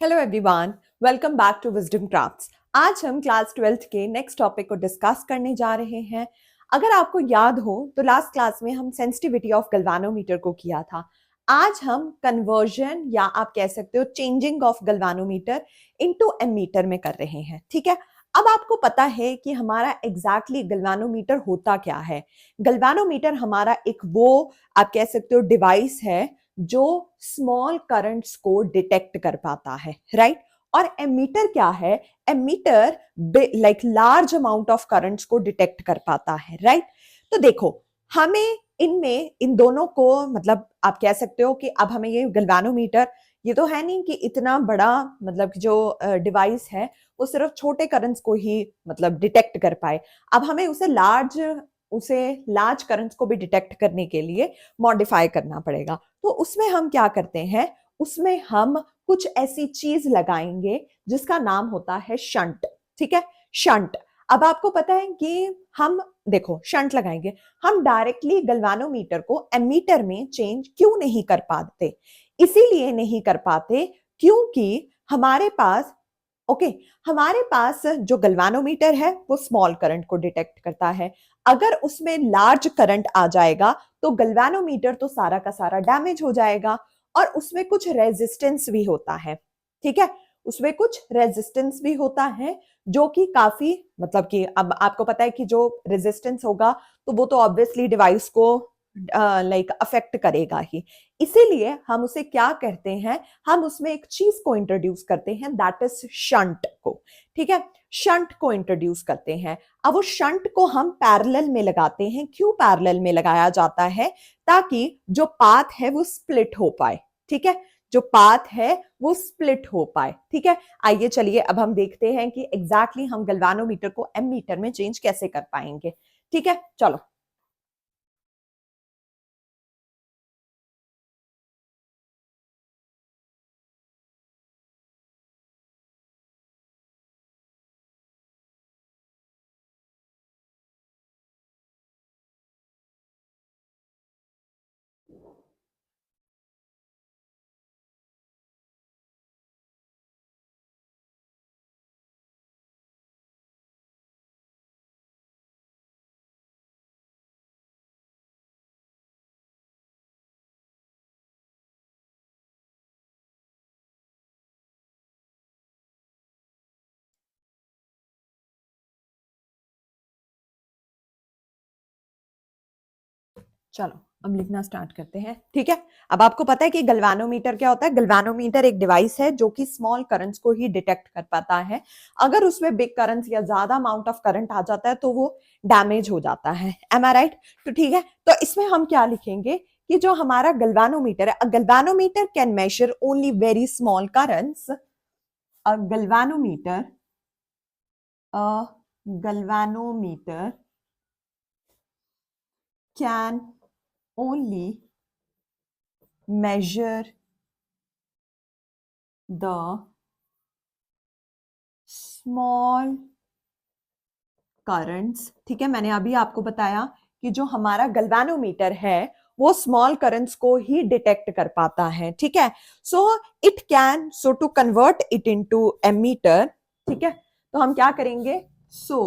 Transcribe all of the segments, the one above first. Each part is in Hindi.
Hello everyone, welcome back to wisdom crafts. आज हम क्लास 12th के नेक्स्ट टॉपिक को डिस्कस करने जा रहे हैं। अगर आपको याद हो तो लास्ट क्लास में हम सेंसिटिविटी ऑफ गल्वानोमीटर को किया था। आज हम कन्वर्जन या आप कह सकते हो चेंजिंग ऑफ गल्वानोमीटर इनटू एमीटर में कर रहे हैं। ठीक है, अब आपको पता है कि हमारा एग्जैक्टली गल्वानोमीटर होता क्या है। गल्वानोमीटर हमारा एक वो आप कह सकते हो डिवाइस है जो स्मॉल करंट्स को डिटेक्ट कर पाता है, राइट। और एमीटर क्या है? Ammeter like large amount of currents को डिटेक्ट कर पाता है, राइट। तो देखो, हमें इनमें इन दोनों को मतलब आप कह सकते हो कि अब हमें ये गल्वानोमीटर, ये तो है नहीं कि इतना बड़ा मतलब जो डिवाइस है वो सिर्फ छोटे करंट्स को ही मतलब डिटेक्ट कर पाए। अब हमें उसे लार्ज करंट्स को भी डिटेक्ट करने के लिए मॉडिफाई करना पड़ेगा। तो उसमें हम क्या करते हैं, उसमें हम कुछ ऐसी चीज लगाएंगे जिसका नाम होता है शंट। ठीक है, शंट। अब आपको पता है कि हम देखो शंट लगाएंगे, हम डायरेक्टली गल्वानोमीटर को एमीटर में चेंज क्यों नहीं कर पाते? इसीलिए नहीं कर पाते क्योंकि हमारे पास ओके हमारे पास जो गल्वानोमीटर है वो स्मॉल करंट को डिटेक्ट करता है। अगर उसमें लार्ज करंट आ जाएगा तो गल्वानोमीटर तो सारा का सारा डैमेज हो जाएगा और उसमें कुछ रेजिस्टेंस भी होता है। ठीक है, उसमें कुछ रेजिस्टेंस भी होता है जो कि काफी मतलब कि अब आपको पता है कि जो रेजिस्टेंस होगा तो वो तो ऑब्वियसली डिवाइस को लाइक अफेक्ट करेगा ही। इसीलिए हम उसे क्या कहते हैं, हम उसमें एक चीज को इंट्रोड्यूस करते हैं, दैट इज शंट को। ठीक है, शंट को इंट्रोड्यूस करते हैं। अब वो शंट को हम पैरेलल में लगाते हैं। क्यों पैरेलल में लगाया जाता है? ताकि जो पाथ है वो स्प्लिट हो पाए। ठीक है, जो पाथ है वो स्प्लिट हो पाए। ठीक है, आइए चलिए अब हम देखते हैं कि एग्जैक्टली हम गल्वानोमीटर को एमीटर में चेंज कैसे कर पाएंगे। ठीक है, चलो। चलो अब लिखना स्टार्ट करते हैं। ठीक है, अब आपको पता है कि गल्वानोमीटर क्या होता है। गल्वानोमीटर एक डिवाइस है जो कि स्मॉल करंट्स को ही डिटेक्ट कर पाता है। अगर उसमें बिग करंट्स या ज्यादा अमाउंट ऑफ करंट आ जाता है तो वो डैमेज हो जाता है। एम आई राइट? तो ठीक है, तो इसमें हम क्या लिखेंगे कि जो हमारा गल्वानोमीटर है, galvanometer can measure only very small currents. A galvanometer a galvanometer can only measure the small currents। ठीक है, मैंने अभी आपको बताया कि जो हमारा गल्वानोमीटर है वो स्मॉल करंट्स को ही डिटेक्ट कर पाता है। ठीक है, so it can to convert it into ammeter. ठीक है, तो हम क्या करेंगे, so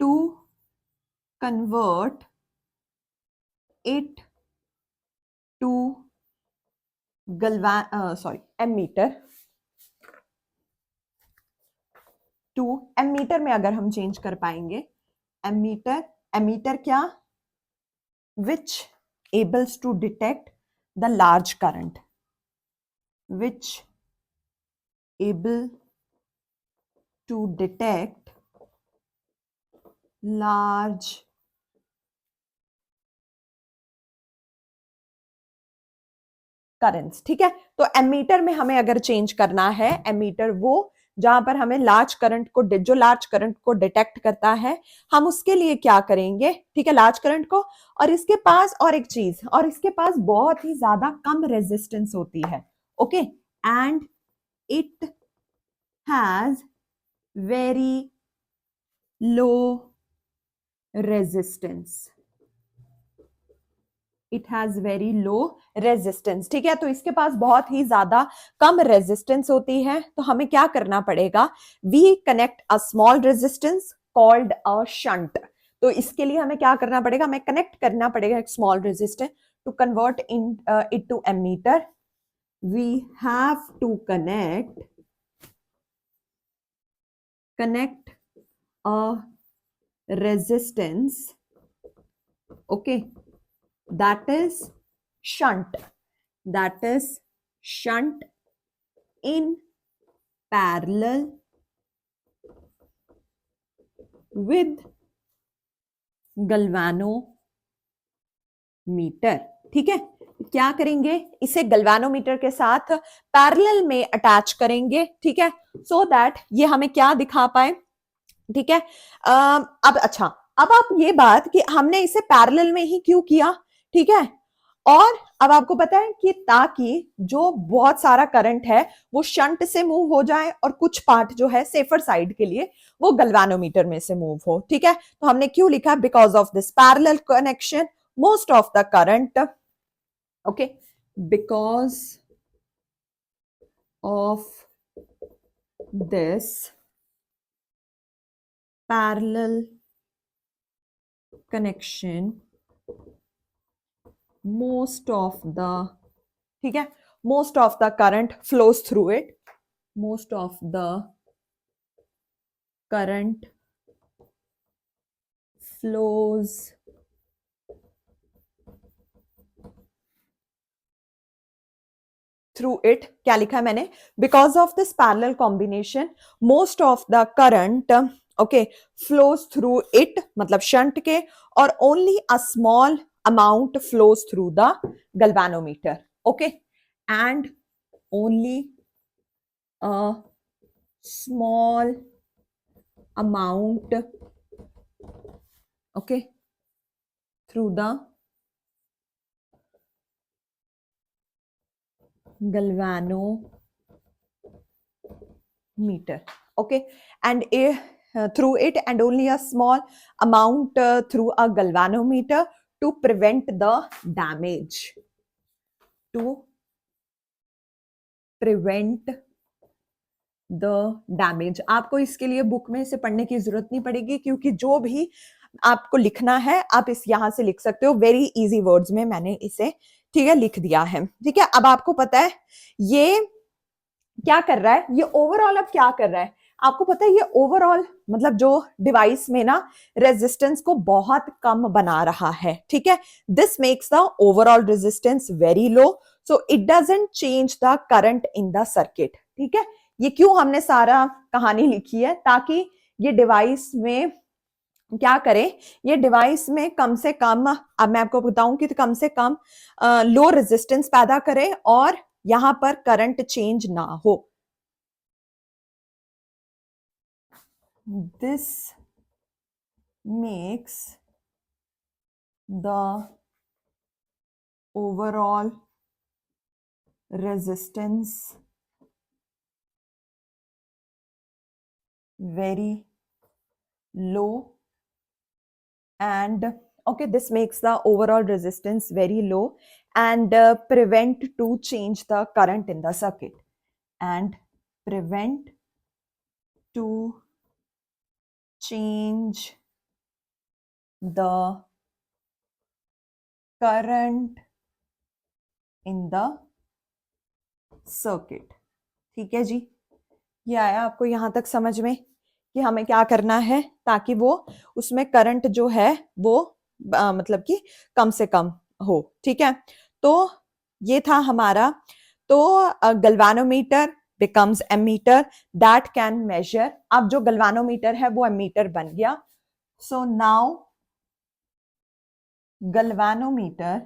to convert it to ammeter, to ammeter में अगर हम चेंज कर पाएंगे, एमीटर, एमीटर क्या, which enables to detect the large current, which able to detect large currents. ठीक है, तो एमीटर में हमें अगर चेंज करना है, एमीटर वो जहां पर हमें लार्ज करंट को जो लार्ज करंट को डिटेक्ट करता है, हम उसके लिए क्या करेंगे, ठीक है, लार्ज करंट को। और इसके पास और एक चीज, और इसके पास बहुत ही ज्यादा कम रेजिस्टेंस होती है। Okay, and it has very low resistance, it has very low resistance, ठीक है। तो इसके पास बहुत ही ज्यादा कम रेजिस्टेंस होती है, तो हमें क्या करना पड़ेगा, we connect a small resistance called a shunt. तो इसके लिए हमें क्या करना पड़ेगा, हमें कनेक्ट करना पड़ेगा एक small resistance to convert in it to ammeter. We have to connect a resistance, okay, that is shunt, that is shunt in parallel with गल्वानोमीटर, ठीक है। क्या करेंगे, इसे गल्वानोमीटर के साथ पैरेलल में अटैच करेंगे, ठीक है, सो दैट ये हमें क्या दिखा पाए, ठीक है। अब अच्छा, अब आप ये बात कि हमने इसे पैरेलल में ही क्यों किया, ठीक है। और अब आपको पता है कि ताकि जो बहुत सारा करंट है वो शंट से मूव हो जाए और कुछ पार्ट जो है सेफर साइड के लिए वो गल्वानोमीटर में से मूव हो, ठीक है। तो हमने क्यों लिखा, because of this parallel connection most of the current, okay, because of this parallel connection most of the, ठीक है, most of the current flows through it, most of the current flows through it, क्या लिखा है मैंने, because of this parallel combination most of the current, okay, flows through it, मतलब शंट के, और only a small amount flows through the galvanometer, okay, and only a small amount, okay, through the galvanometer, okay, and through it, and only a small amount through a galvanometer to prevent the damage, to prevent the damage. आपको इसके लिए बुक में से पढ़ने की जरूरत नहीं पड़ेगी, क्योंकि जो भी आपको लिखना है आप इस यहां से लिख सकते हो, वेरी इजी वर्ड्स में मैंने इसे, ठीक है, लिख दिया है, ठीक है। अब आपको पता है ये क्या कर रहा है, ये ओवरऑल अब क्या कर रहा है, आपको पता है ये ओवरऑल मतलब जो डिवाइस में ना रेजिस्टेंस को बहुत कम बना रहा है, ठीक है। This makes the overall resistance very low, so it doesn't change the current in the circuit, ठीक है। ये क्यों हमने सारा कहानी लिखी है, ताकि ये डिवाइस में क्या करे, ये डिवाइस में कम से कम, अब मैं आपको बताऊं कि कम से कम लो रेजिस्टेंस पैदा करे और यहां पर करंट चेंज ना हो। This makes the overall resistance very low, and okay, this makes the overall resistance very low and prevent to change the current in the circuit, and prevent to change the current in the circuit, ठीक है जी। ये आया आपको यहां तक समझ में कि हमें क्या करना है ताकि वो उसमें करंट जो है वो मतलब कि कम से कम हो, ठीक है। तो ये था हमारा, तो galvanometer becomes ammeter that can measure, अब जो गल्वानोमीटर है वो एमीटर बन गया। So now galvanometer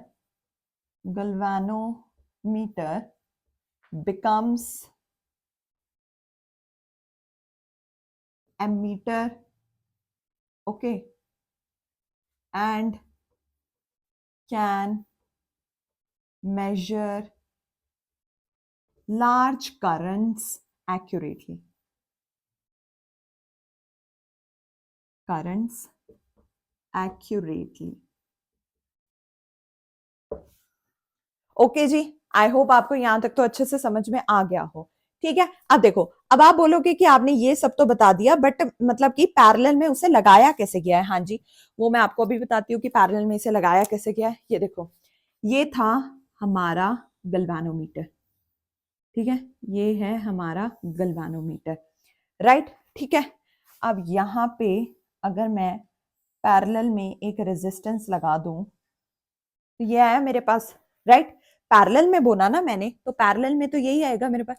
becomes ammeter, okay, and can measure large currents accurately, currents accurately, okay जी, आई होप आपको यहां तक तो अच्छे से समझ में आ गया हो। ठीक है, अब देखो, अब आप बोलोगे कि आपने ये सब तो बता दिया, बट मतलब कि पैरेलल में उसे लगाया कैसे गया है। हाँ जी, वो मैं आपको अभी बताती हूँ कि पैरेलल में इसे लगाया कैसे गया है। ये देखो, ये था हमारा गल्वानोमीटर, ठीक है, ये है हमारा गल्वानोमीटर, राइट। ठीक है, अब यहाँ पे अगर मैं पैरेलल में एक रेजिस्टेंस लगा दूं तो ये आया मेरे पास, राइट। पैरेलल में बोला ना मैंने, तो पैरेलल में तो यही आएगा मेरे पास।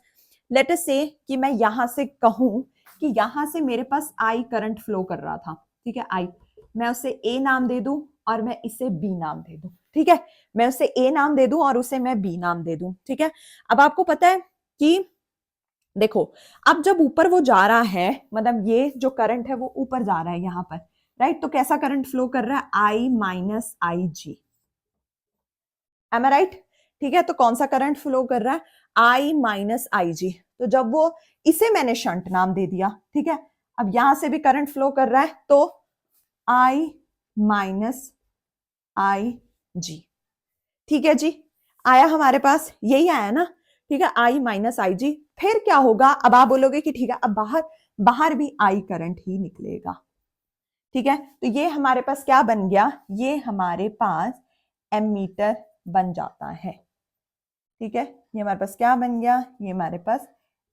लेट अस से कि मैं यहां से कहूं कि यहां से मेरे पास आई करंट फ्लो कर रहा था, ठीक है, आई, मैं उसे ए नाम दे दूं और मैं इसे बी नाम दे दूं, ठीक है, मैं उसे ए नाम दे दूं और उसे मैं बी नाम दे दूं, ठीक है। अब आपको पता है कि देखो, अब जब ऊपर वो जा रहा है, मतलब ये जो करंट है वो ऊपर जा रहा है यहां पर, राइट, तो कैसा करंट फ्लो कर रहा है, आई माइनस आई जी, एम आई राइट। ठीक है, तो कौन सा करंट फ्लो कर रहा है, आई माइनस आई जी। तो जब वो, इसे मैंने शंट नाम दे दिया, ठीक है, अब यहां से भी करंट फ्लो कर रहा है तो आई माइनस आई जी, ठीक है जी, आया हमारे पास, यही आया ना, ठीक है, आई माइनस आई जी। फिर क्या होगा, अब आप बोलोगे कि ठीक है, अब बाहर बाहर भी आई करंट ही निकलेगा, ठीक है, तो ये हमारे पास क्या बन गया, ये हमारे पास एमीटर बन जाता है, ठीक है, ये हमारे पास क्या बन गया, ये हमारे पास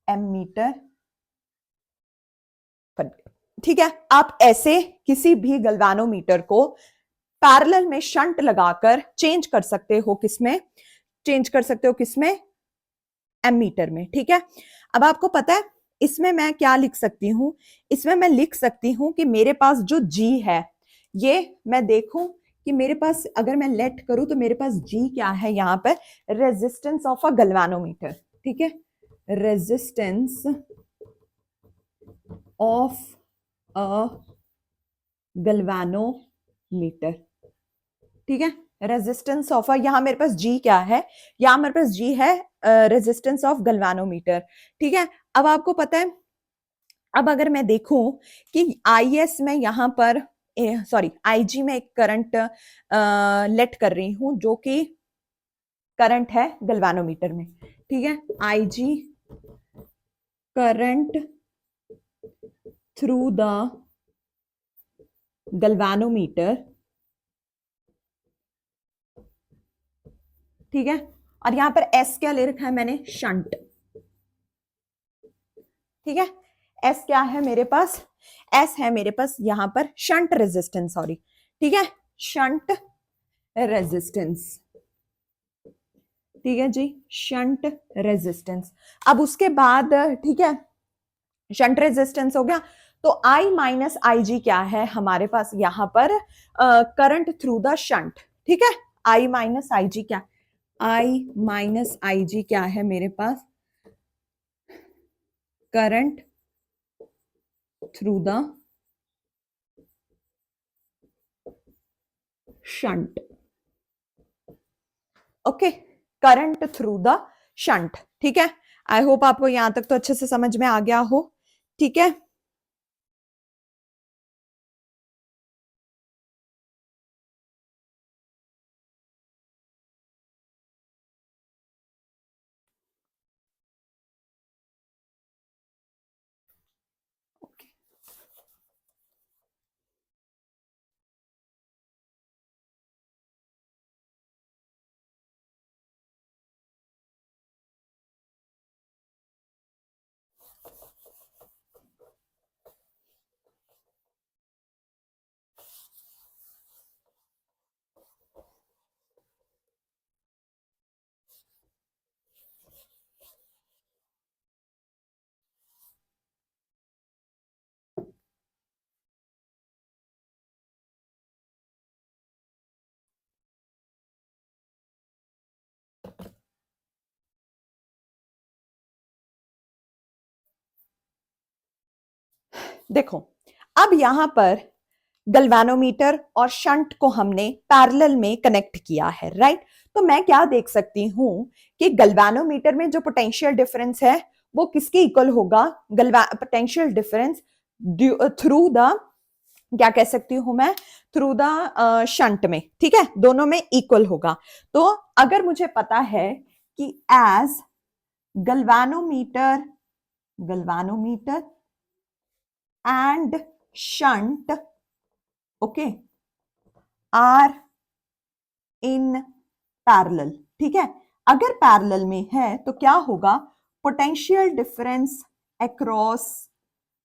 एमीटर बन गया, ठीक है। आप ऐसे किसी भी गल्वानोमीटर को पैरेलल में शंट लगाकर चेंज कर सकते हो, किसमें चेंज कर सकते हो, किसमें, एमीटर में, ठीक है। अब आपको पता है इसमें मैं क्या लिख सकती हूं, इसमें मैं लिख सकती हूं कि मेरे पास जो जी है, ये मैं देखूं कि मेरे पास, अगर मैं लेट करूं तो मेरे पास जी क्या है यहां पर, रेजिस्टेंस ऑफ अ गल्वानोमीटर, ठीक है, रेजिस्टेंस ऑफ अ गल्वानोमीटर, ठीक है, रेजिस्टेंस ऑफ, यहां मेरे पास जी क्या है, यहां मेरे पास जी है रेजिस्टेंस ऑफ गल्वानोमीटर, ठीक है। अब आपको पता है, अब अगर मैं देखूं कि आई एस में यहां पर, सॉरी, आईजी में एक करंट लेट कर रही हूं जो कि करंट है गल्वानोमीटर में, ठीक है, आईजी करंट थ्रू द गल्वानोमीटर, ठीक है, और यहां पर एस क्या ले रखा है मैंने, शंट, ठीक है, एस क्या है मेरे पास, एस है मेरे पास यहां पर शंट रेजिस्टेंस, सॉरी, ठीक है, शंट रेजिस्टेंस, ठीक है जी, शंट रेजिस्टेंस। अब उसके बाद, ठीक है, शंट रेजिस्टेंस हो गया, तो आई माइनस आई जी क्या है हमारे पास यहां पर, करंट थ्रू द शंट, ठीक है, आई माइनस आई जी क्या, आई माइनस आई जी क्या है मेरे पास, current through the shunt, okay, current through the shunt, ठीक है। आई होप आपको यहां तक तो अच्छे से समझ में आ गया हो, ठीक है। देखो, अब यहां पर गल्वानोमीटर और शंट को हमने पैरेलल में कनेक्ट किया है, राइट। तो मैं क्या देख सकती हूं कि गल्वानोमीटर में जो पोटेंशियल डिफरेंस है वो किसके इक्वल होगा, पोटेंशियल डिफरेंस थ्रू द क्या कह सकती हूं मैं, थ्रू द शंट में, ठीक है, दोनों में इक्वल होगा। तो अगर मुझे पता है कि as galvanometer and shunt okay are in parallel, ठीक है, अगर पैरेलल में है तो क्या होगा, पोटेंशियल डिफरेंस अक्रॉस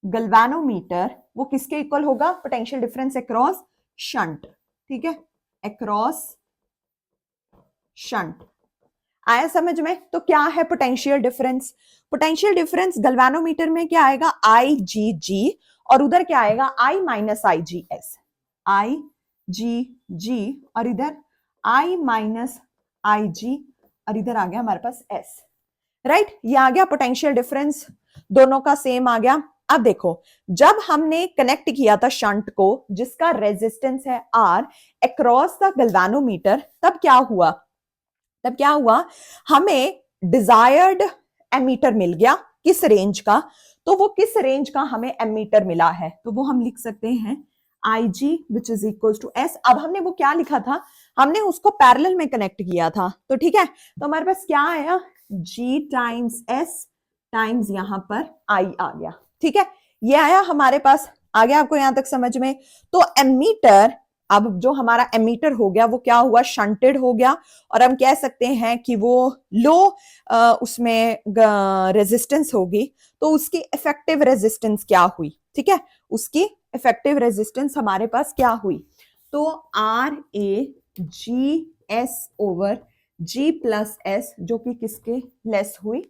गल्वानोमीटर वो किसके इक्वल होगा, पोटेंशियल डिफरेंस अक्रॉस शंट, ठीक है, अक्रॉस शंट। आया समझ में? तो क्या है पोटेंशियल डिफरेंस, पोटेंशियल डिफरेंस गल्वानोमीटर में क्या आएगा, आई जी जी, और उधर क्या आएगा, आई माइनस आई जी एस, आई जी जी, और इधर आई माइनस आई जी, और इधर आ गया हमारे पास एस, राइट, ये आ गया पोटेंशियल डिफरेंस, दोनों का सेम आ गया। अब देखो, जब हमने कनेक्ट किया था शंट को जिसका रेजिस्टेंस है आर अक्रॉस द गल्वानोमीटर, तब क्या हुआ, हमें डिजायर्ड एमीटर मिल गया, किस रेंज का, तो वो किस रेंज का हमें एमीटर मिला है, तो वो हम लिख सकते हैं IG which is equal to S। अब हमने वो क्या लिखा था, हमने उसको पैरेलल में कनेक्ट किया था, तो ठीक है, तो हमारे पास क्या आया, G टाइम्स S टाइम्स यहां पर I आ गया, ठीक है, ये आया हमारे पास, आ गया आपको यहां तक समझ में। तो एमीटर, अब जो हमारा एमीटर हो गया वो क्या हुआ, शंटेड हो गया, और हम कह सकते हैं कि वो लो उसमें रेजिस्टेंस होगी, तो उसकी इफेक्टिव रेजिस्टेंस क्या हुई, ठीक है, उसकी इफेक्टिव रेजिस्टेंस हमारे पास क्या हुई, तो RAGS over G plus S, जो कि किसके लेस हुई,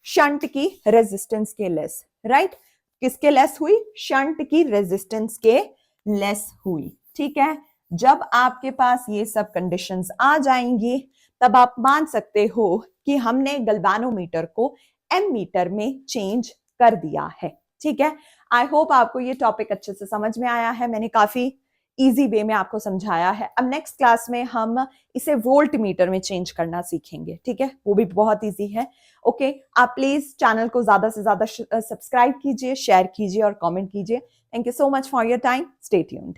शंट की रेजिस्टेंस के लेस, राइट, किसके लेस हुई, शंट की रेजिस्टेंस के लेस हुई, ठीक है। जब आपके पास ये सब कंडीशंस आ जाएंगी तब आप मान सकते हो कि हमने गल्वानोमीटर को एमीटर में चेंज कर दिया है, ठीक है। आई होप आपको ये टॉपिक अच्छे से समझ में आया है, मैंने काफी इजी वे में आपको समझाया है। अब नेक्स्ट क्लास में हम इसे वोल्ट मीटर में चेंज करना सीखेंगे, ठीक है, वो भी बहुत इजी है। ओके, आप प्लीज चैनल को ज्यादा से ज्यादा सब्सक्राइब कीजिए, शेयर कीजिए और कमेंट कीजिए। Thank you so much for your time, stay tuned.